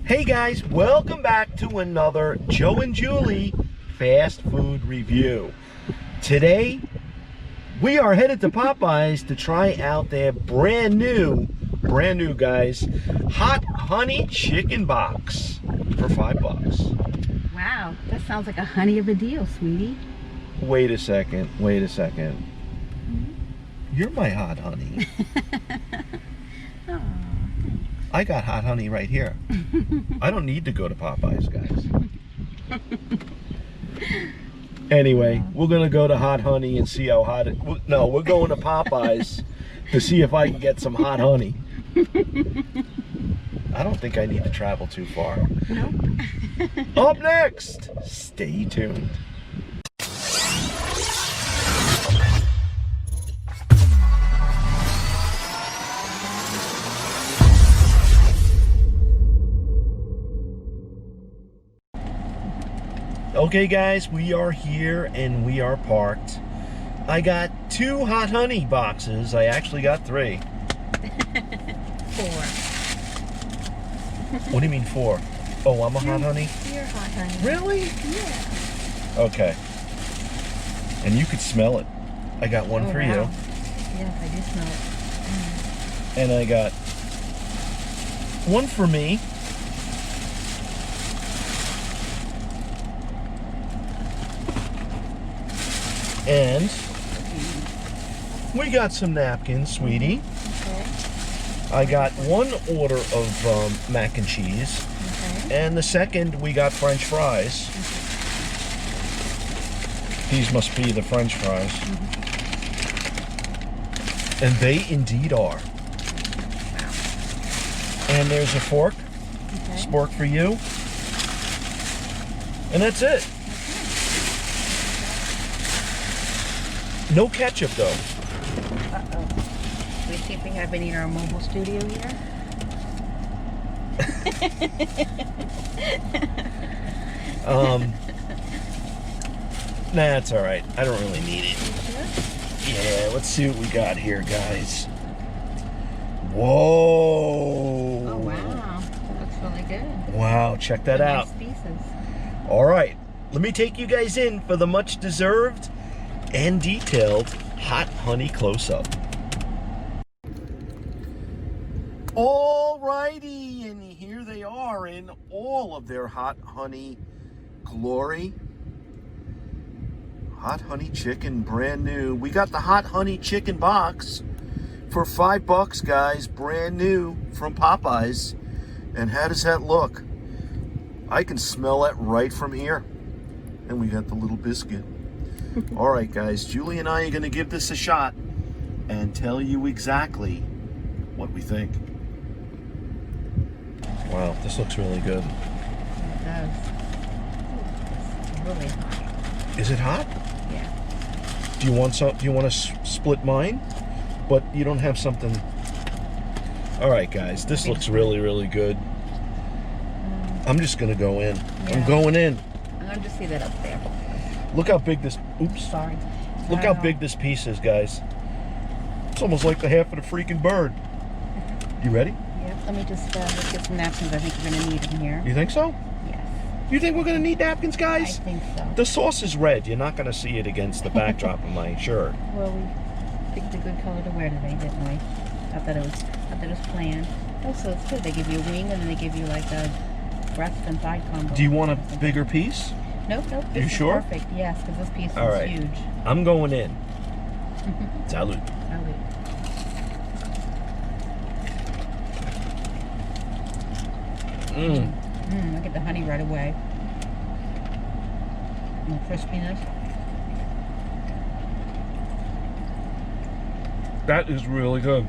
Hey guys, welcome back to another Joe and Julie fast food review. Today, we are headed to Popeyes to try out their brand new guys, hot honey chicken box for $5. Wow, that sounds like a honey of a deal, sweetie. Wait a second. You're my hot honey. Oh, I got hot honey right here. I don't need to go to Popeyes, guys. Anyway, we're gonna go to Hot Honey and see how hot it. No, we're going to Popeyes to see if I can get some hot honey. I don't think I need to travel too far. Nope. Up next, stay tuned. Okay guys, we are here and we are parked. I got 2 hot honey boxes. I actually got 3. 4. What do you mean 4? Oh, I'm a hot honey? You're hot honey. Really? Yeah. Okay. And you could smell it. I got one for you. Yes, I do smell it. And I got one for me. And we got some napkins, sweetie. Okay. I got one order of mac and cheese. Okay. And the second, we got French fries. These must be the French fries. And they indeed are. Wow. And there's a fork. Okay. Spork for you. And that's it. No ketchup though. Uh-oh. We see if we have any in our mobile studio here. Nah, it's all right. I don't really need it. Sure. Yeah, let's see what we got here, guys. Whoa. Oh, wow. That looks really good. Wow, check that out. Nice pieces. All right, let me take you guys in for the much deserved and detailed hot honey close-up. Alrighty, and here they are in all of their hot honey glory. Hot honey chicken, brand new. We got the hot honey chicken box for $5, guys, brand new from Popeyes. And how does that look? I can smell that right from here. And we got the little biscuit. All right, guys, Julie and I are going to give this a shot and tell you exactly what we think. Wow, this looks really good. It does. It's really hot. Is it hot? Yeah. Do you want some? Do you want to split mine? But you don't have something. All right, guys, this looks really, really good. I'm just going to go in. Yeah. I'm going in. I'm going to see that up there. Look how big this. Oops. Sorry. Look how big this piece is, guys. It's almost like the half of the freaking bird. You ready? Yep. Let me just let's get some napkins. I think we're going to need in here. You think so? Yes. You think we're going to need napkins, I guys? think so. The sauce is red. You're not going to see it against the backdrop of my shirt. Well, we picked a good color to wear today, didn't we? I thought it was planned. Also, it's good. They give you a wing and then they give you like a breast and thigh combo. Do you want a bigger piece? Nope. You This sure? is perfect. Yes, because this piece All is right. huge. I'm going in. Salud. Salud. I get the honey right away. And the crispiness. That is really good.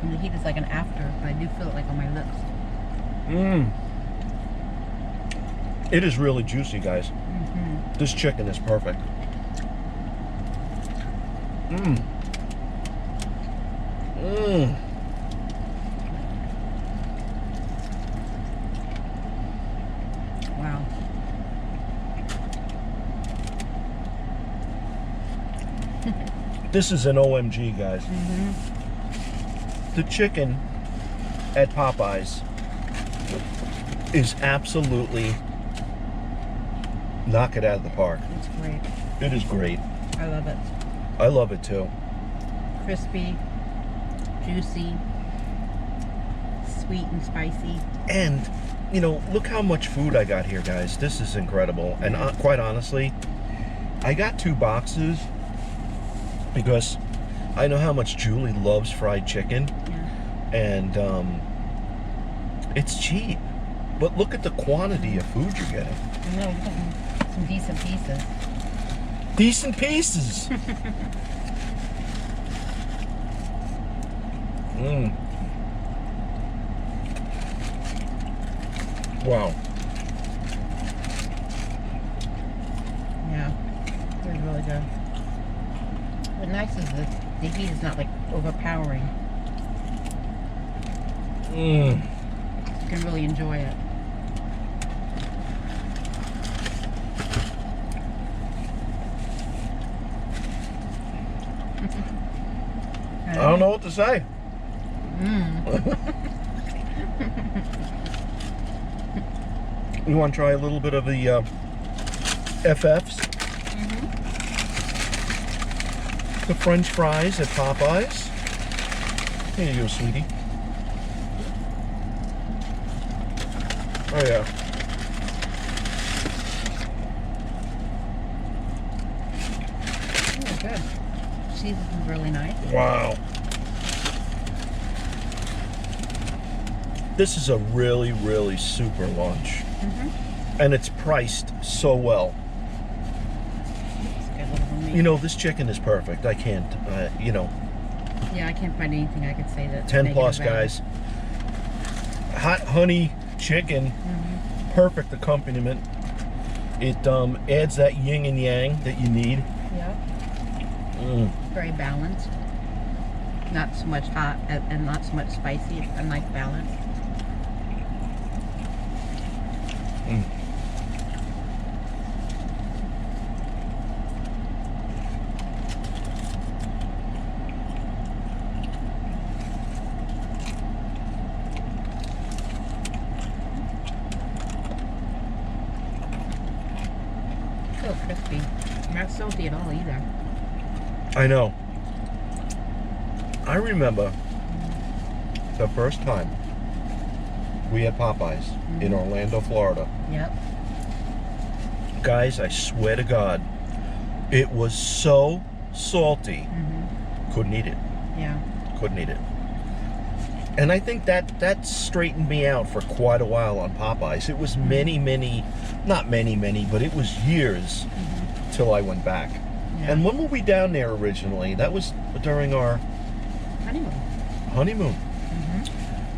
And the heat is like an after, but I do feel it like on my lips. It is really juicy, guys. This chicken is perfect. Wow. This is an OMG, guys. The chicken at Popeyes is absolutely knock it out of the park. It's great. It is great. I love it. I love it too. Crispy, juicy, sweet and spicy. And, you know, look how much food I got here, guys. This is incredible. And quite honestly, I got 2 boxes because I know how much Julie loves fried chicken. Yeah. And it's cheap. But look at the quantity of food you're getting. I know, you're getting some decent pieces. Decent pieces. Wow. Yeah, it's really good. What nice is the heat is not like overpowering. You can really enjoy it. I don't know what to say. You want to try a little bit of the FFs? The French fries at Popeyes. Here you go, sweetie. Oh yeah. Oh, good. Cheese is really nice. Wow. This is a really, really super lunch. And it's priced so well. It's a good little meat. You know, this chicken is perfect. I can't, you know. Yeah, I can't find anything I could say that's 10 plus, negative about guys. Hot honey chicken. Perfect accompaniment. It adds that yin and yang that you need. Yeah. Very balanced. Not so much hot and not so much spicy. It's a nice balance. So crispy. Not salty at all either. I know. I remember the first time we had Popeyes in Orlando, Florida. Yep. Guys, I swear to God, it was so salty. Couldn't eat it. Yeah. Couldn't eat it. And I think that straightened me out for quite a while on Popeyes. It was not many, but it was years till I went back. Yeah. And when were we down there originally? That was during our honeymoon.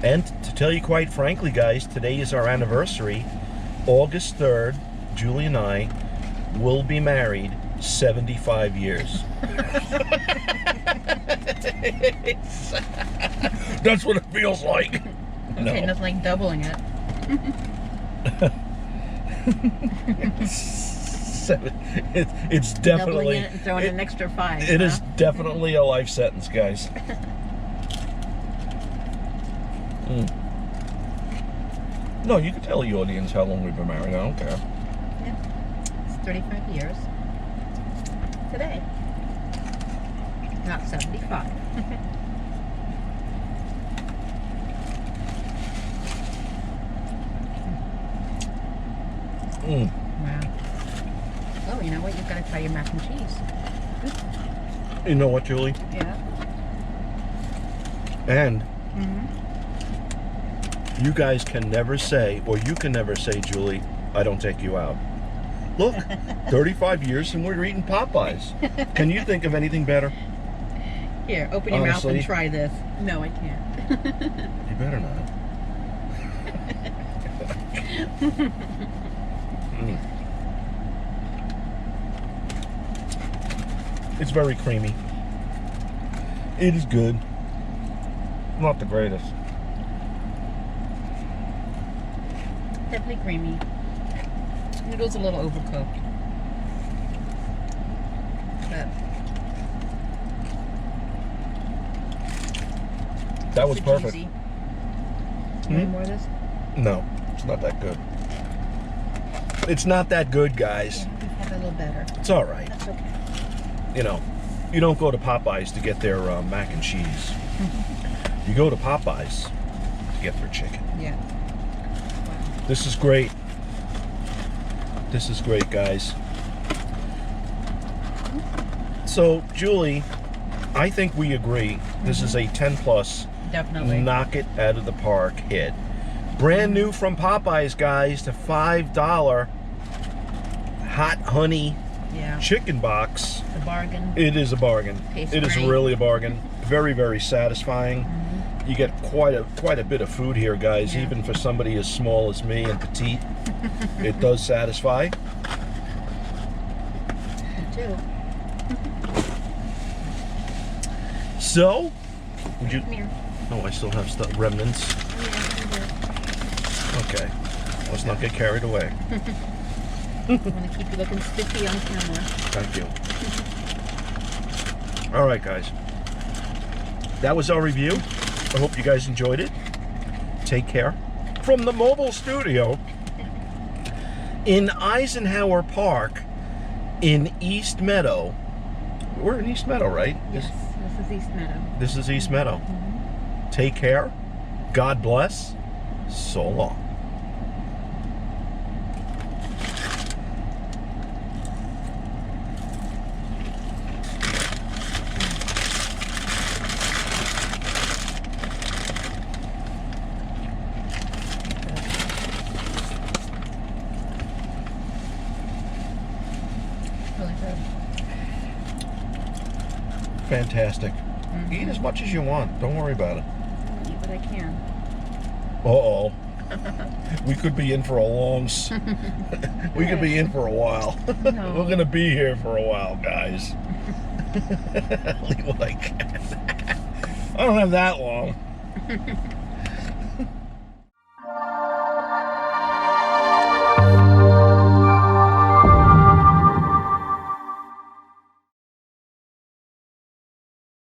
And to tell you quite frankly, guys, today is our anniversary. August 3rd, Julie and I will be married 75 years. That's what it feels like. Okay, nothing like doubling it. It's definitely doubling it and throwing an extra 5. It is definitely a life sentence, guys. No, you can tell the audience how long we've been married. I don't care. Yeah. It's 35 years. Today. Not 75. Wow. Oh, you know what? You've got to try your mac and cheese. You know what, Julie? Yeah. And you guys can never say, or you can never say, Julie, I don't take you out. Look, 35 years and we're eating Popeyes. Can you think of anything better? Here, open your Honestly, mouth and try this. No, I can't. You better not. It's very creamy. It is good. Not the greatest. Definitely creamy. Noodles a little overcooked. But That was super perfect. cheesy. You want more of this? No, it's not that good. It's not that good, guys. Yeah, we've had a little better. It's all right. That's okay. You know, you don't go to Popeyes to get their mac and cheese. You go to Popeyes to get their chicken. Yeah. Wow. This is great. This is great, guys. So, Julie, I think we agree. This is a 10 plus. Definitely. Knock it out of the park hit. Brand new from Popeyes, guys, the $5 hot honey chicken box. It's a bargain. It is a bargain. Tastes It is great. really a bargain. Very, very satisfying. You get quite a bit of food here, guys. Yeah. Even for somebody as small as me and petite, it does satisfy. Me too. So, would you? Come here. Oh, I still have stuff, remnants. Oh, yeah, you do. Okay, let's not get carried away. I want to keep you looking spiffy on camera. Thank you. All right, guys. That was our review. I hope you guys enjoyed it. Take care. From the mobile studio in Eisenhower Park in East Meadow. We're in East Meadow, right? Yes, this is East Meadow. This is East Meadow. Take care. God bless. So long. Really good. Fantastic. Eat as much as you want. Don't worry about it. I'll eat what I can. Uh-oh. We could be in for a long... we could be in for a while. No. We're going to be here for a while, guys. I'll eat what I can. I don't have that long.